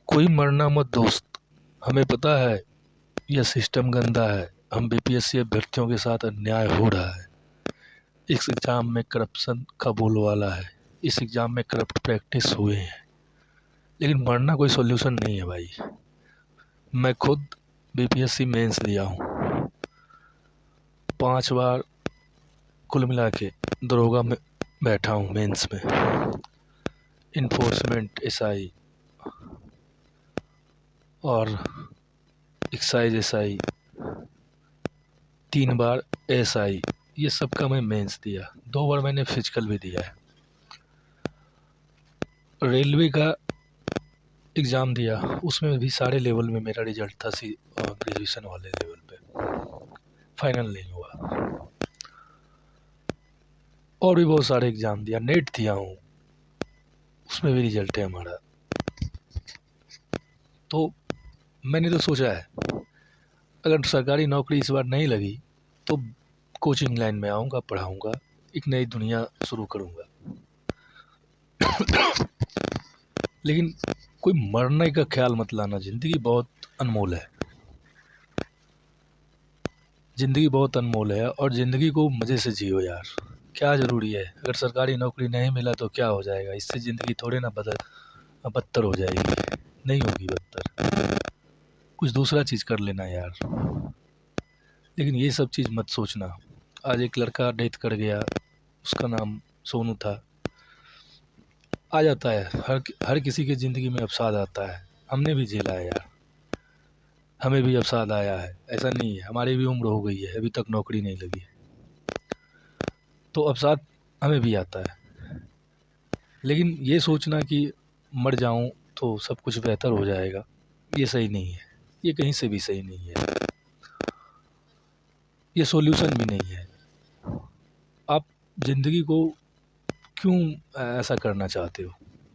कोई मरना मत दोस्त। हमें पता है यह सिस्टम गंदा है। हम बीपीएससी अभ्यर्थियों के साथ अन्याय हो रहा है। इस एग्ज़ाम में करप्शन का बोलबाला है। इस एग्ज़ाम में करप्ट प्रैक्टिस हुए हैं, लेकिन मरना कोई सॉल्यूशन नहीं है भाई। मैं खुद बीपीएससी मेंस दिया हूँ 5 बार, कुल मिला के दरोगा में बैठा हूँ मेंस में, इन्फोर्समेंट एसआई और एक्साइज एसआई, 3 बार एसआई, ये सब का मैं मेंस दिया। 2 बार मैंने फिजिकल भी दिया है। रेलवे का एग्ज़ाम दिया, उसमें भी सारे लेवल में मेरा रिजल्ट था ग्रेजुएशन वाले लेवल पे, फाइनल नहीं हुआ। और भी बहुत सारे एग्ज़ाम दिया, नेट दिया हूँ, उसमें भी रिजल्ट है हमारा। तो मैंने तो सोचा है अगर सरकारी नौकरी इस बार नहीं लगी तो कोचिंग लाइन में आऊँगा, पढ़ाऊँगा, एक नई दुनिया शुरू करूँगा। लेकिन कोई मरने का ख्याल मत लाना, ज़िंदगी बहुत अनमोल है। ज़िंदगी बहुत अनमोल है और ज़िंदगी को मज़े से जियो यार। क्या ज़रूरी है, अगर सरकारी नौकरी नहीं मिला तो क्या हो जाएगा? इससे ज़िंदगी थोड़े ना बदतर हो जाएगी, नहीं होगी बदतर। कुछ दूसरा चीज़ कर लेना यार, लेकिन ये सब चीज़ मत सोचना। आज एक लड़का डेथ कर गया, उसका नाम सोनू था। आ जाता है, हर किसी की ज़िंदगी में अवसाद आता है। हमने भी झेला है यार, हमें भी अवसाद आया है। ऐसा नहीं है, हमारी भी उम्र हो गई है, अभी तक नौकरी नहीं लगी है, तो अवसाद हमें भी आता है। लेकिन ये सोचना कि मर जाऊं तो सब कुछ बेहतर हो जाएगा, ये सही नहीं है। ये कहीं से भी सही नहीं है, ये सॉल्यूशन भी नहीं है। आप ज़िंदगी को क्यों ऐसा करना चाहते हो?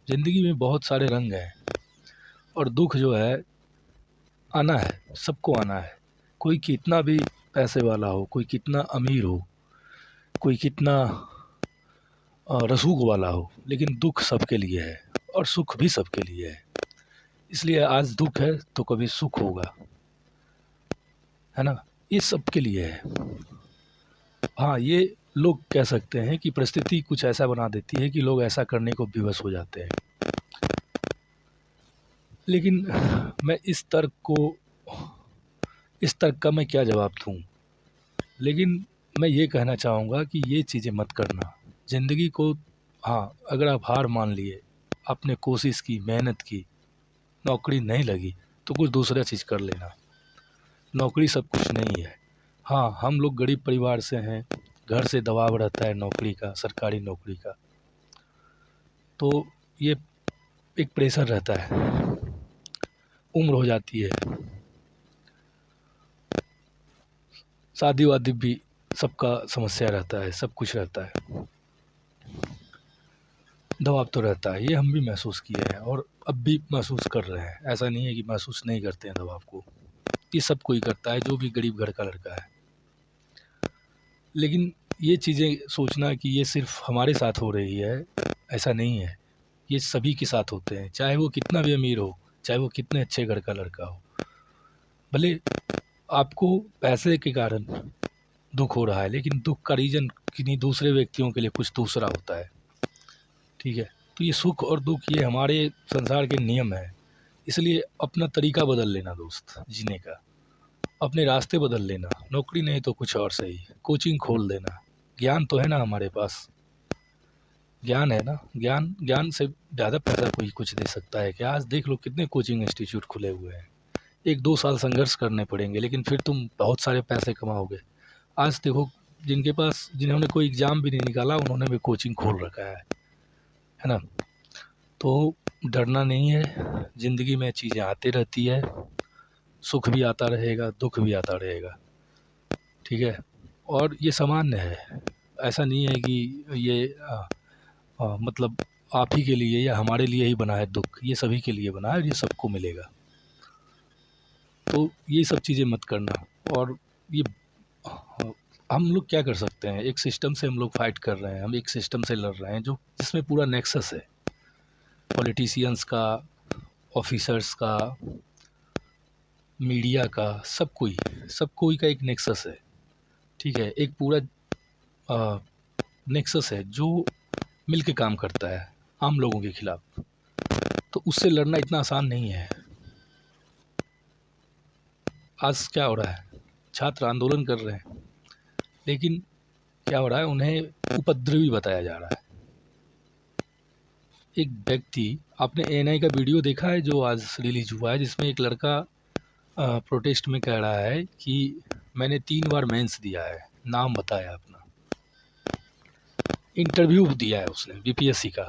ज़िंदगी में बहुत सारे रंग हैं और दुख जो है आना है, सबको आना है। कोई कितना भी पैसे वाला हो, कोई कितना अमीर हो, कोई कितना रसूख वाला हो, लेकिन दुख सबके लिए है और सुख भी सबके लिए है। इसलिए आज दुख है तो कभी सुख होगा, है ना? ये सबके लिए है। हाँ, ये लोग कह सकते हैं कि परिस्थिति कुछ ऐसा बना देती है कि लोग ऐसा करने को विवश हो जाते हैं। लेकिन मैं इस तर्क का मैं क्या जवाब दूँ? लेकिन मैं ये कहना चाहूँगा कि ये चीज़ें मत करना ज़िंदगी को। हाँ, अगर आप हार मान लिए, आपने कोशिश की, मेहनत की, नौकरी नहीं लगी तो कुछ दूसरा चीज़ कर लेना। नौकरी सब कुछ नहीं है। हाँ, हम लोग गरीब परिवार से हैं, घर से दबाव रहता है नौकरी का, सरकारी नौकरी का, तो ये एक प्रेशर रहता है। उम्र हो जाती है, शादी वादी भी सबका समस्या रहता है, सब कुछ रहता है, दबाव तो रहता है। ये हम भी महसूस किए हैं और अब भी महसूस कर रहे हैं। ऐसा नहीं है कि महसूस नहीं करते हैं दबाव को, ये सब कोई करता है जो भी गरीब घर का लड़का है। लेकिन ये चीज़ें सोचना कि ये सिर्फ हमारे साथ हो रही है, ऐसा नहीं है। ये सभी के साथ होते हैं, चाहे वो कितना भी अमीर हो, चाहे वो कितने अच्छे घर का लड़का हो। भले आपको पैसे के कारण दुख हो रहा है, लेकिन दुख का रीज़न किन्हीं दूसरे व्यक्तियों के लिए कुछ दूसरा होता है, ठीक है? तो ये सुख और दुख ये हमारे संसार के नियम हैं। इसलिए अपना तरीका बदल लेना दोस्त जीने का, अपने रास्ते बदल लेना। नौकरी नहीं तो कुछ और सही, कोचिंग खोल देना। ज्ञान तो है ना हमारे पास, ज्ञान है ना, ज्ञान ज्ञान से ज़्यादा पैसा कोई कुछ दे सकता है क्या? आज देख लो कितने कोचिंग इंस्टीट्यूट खुले हुए हैं। 1-2 साल संघर्ष करने पड़ेंगे, लेकिन फिर तुम बहुत सारे पैसे कमाओगे। आज देखो, जिन्होंने कोई एग्ज़ाम भी नहीं निकाला उन्होंने भी कोचिंग खोल रखा है ना? तो डरना नहीं है, ज़िंदगी में चीज़ें आती रहती है, सुख भी आता रहेगा, दुख भी आता रहेगा, ठीक है? और ये सामान्य है, ऐसा नहीं है कि ये मतलब आप ही के लिए या हमारे लिए ही बना है दुख, ये सभी के लिए बना है और ये सबको मिलेगा। तो ये सब चीज़ें मत करना। और ये हम लोग क्या कर सकते हैं? एक सिस्टम से हम लोग फाइट कर रहे हैं, हम एक सिस्टम से लड़ रहे हैं जो जिसमें पूरा नेक्सस है, पॉलिटिशियंस का, ऑफिसर्स का, मीडिया का, सब कोई का एक नेक्सस है, ठीक है, एक पूरा नेक्सस है जो मिल के काम करता है आम लोगों के खिलाफ। तो उससे लड़ना इतना आसान नहीं है। आज क्या हो रहा है, छात्र आंदोलन कर रहे हैं, लेकिन क्या हो रहा है, उन्हें उपद्रवी बताया जा रहा है। एक व्यक्ति, आपने एएनआई का वीडियो देखा है जो आज रिलीज हुआ है, जिसमें एक लड़का प्रोटेस्ट में कह रहा है कि मैंने 3 बार मेंस दिया है, नाम बताया अपना, इंटरव्यू दिया है उसने बीपीएससी का,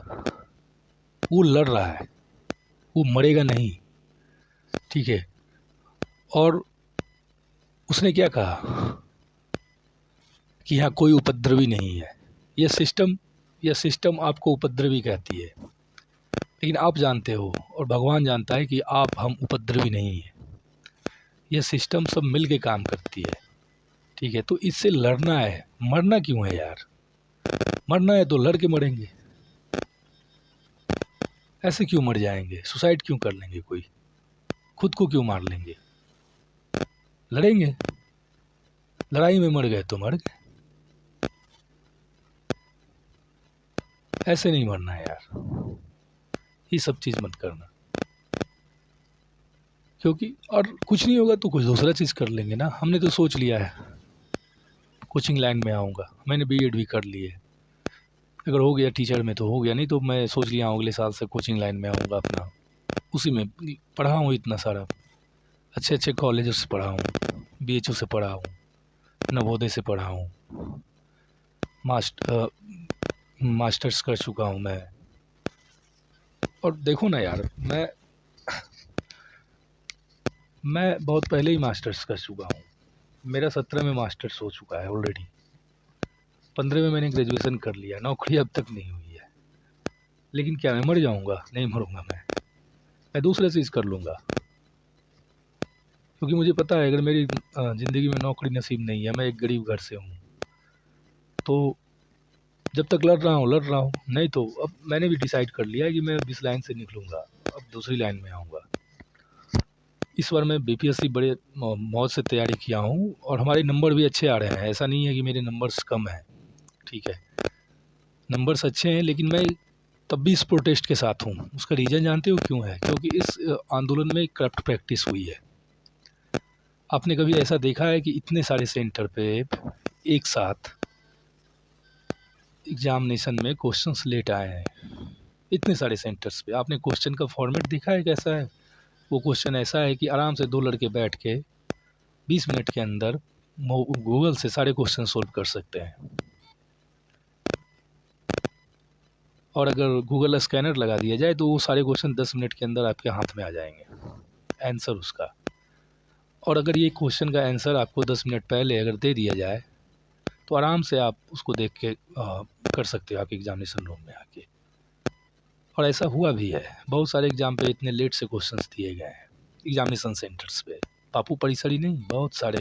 वो लड़ रहा है, वो मरेगा नहीं, ठीक है। और उसने क्या कहा कि यहाँ कोई उपद्रवी नहीं है, यह सिस्टम आपको उपद्रवी कहती है, लेकिन आप जानते हो और भगवान जानता है कि हम उपद्रवी नहीं हैं। यह सिस्टम सब मिल के काम करती है, ठीक है। तो इससे लड़ना है, मरना क्यों है यार, मरना है तो लड़ के मरेंगे, ऐसे क्यों मर जाएंगे, सुसाइड क्यों कर लेंगे, कोई खुद को क्यों मार लेंगे, लड़ेंगे, लड़ाई में मर गए तो मर गए, ऐसे नहीं मरना है यार, ये सब चीज़ मत करना, क्योंकि और कुछ नहीं होगा तो कुछ दूसरा चीज़ कर लेंगे ना। हमने तो सोच लिया है कोचिंग लाइन में आऊँगा, मैंने बीएड भी कर ली है, अगर हो गया टीचर में तो हो गया, नहीं तो मैं सोच लिया हूँ अगले साल से कोचिंग लाइन में आऊँगा अपना, उसी में पढ़ा हूँ इतना सारा, अच्छे अच्छे कॉलेजों से पढ़ा हूँ, बीएचयू से पढ़ा हूँ, नवोदय से पढ़ा हूँ, मास्टर्स कर चुका हूँ मैं। और देखो ना यार, मैं बहुत पहले ही मास्टर्स कर चुका हूँ, मेरा 17 में मास्टर्स हो चुका है ऑलरेडी, 15 में मैंने ग्रेजुएशन कर लिया, नौकरी अब तक नहीं हुई है, लेकिन क्या मैं मर जाऊँगा, नहीं मरूँगा, मैं दूसरा चीज़ कर लूँगा, क्योंकि मुझे पता है अगर मेरी ज़िंदगी में नौकरी नसीब नहीं है, मैं एक गरीब घर से हूँ, तो जब तक लड़ रहा हूँ, नहीं तो अब मैंने भी डिसाइड कर लिया है कि मैं अब इस लाइन से निकलूँगा, अब दूसरी लाइन में आऊँगा। इस बार मैं बीपीएससी बड़े मौज से तैयारी किया हूँ और हमारे नंबर भी अच्छे आ रहे हैं, ऐसा नहीं है कि मेरे नंबर्स कम हैं, ठीक है, नंबर्स अच्छे हैं, लेकिन मैं तब भी इस प्रोटेस्ट के साथ हूँ। उसका रीज़न जानते हो क्यों है? क्योंकि इस आंदोलन में करप्ट प्रैक्टिस हुई है। आपने कभी ऐसा देखा है कि इतने सारे सेंटर पे एक साथ एग्जामिनेशन में क्वेश्चंस लेट आए हैं, इतने सारे सेंटर्स पे? आपने क्वेश्चन का फॉर्मेट देखा है कैसा है? वो क्वेश्चन ऐसा है कि आराम से 2 लड़के बैठ के 20 मिनट के अंदर गूगल से सारे क्वेश्चन सोल्व कर सकते हैं, और अगर गूगल स्कैनर लगा दिया जाए तो वो सारे क्वेश्चन 10 मिनट के अंदर आपके हाथ में आ जाएंगे, आंसर उसका। और अगर ये क्वेश्चन का आंसर आपको 10 मिनट पहले अगर दे दिया जाए तो आराम से आप उसको देख के कर सकते हो आपके एग्जामिनेशन रूम में आके। और ऐसा हुआ भी है, बहुत सारे एग्ज़ाम पे इतने लेट से क्वेश्चंस दिए गए हैं एग्जामिनेशन सेंटर्स पे, बापू परिसर ही नहीं, बहुत सारे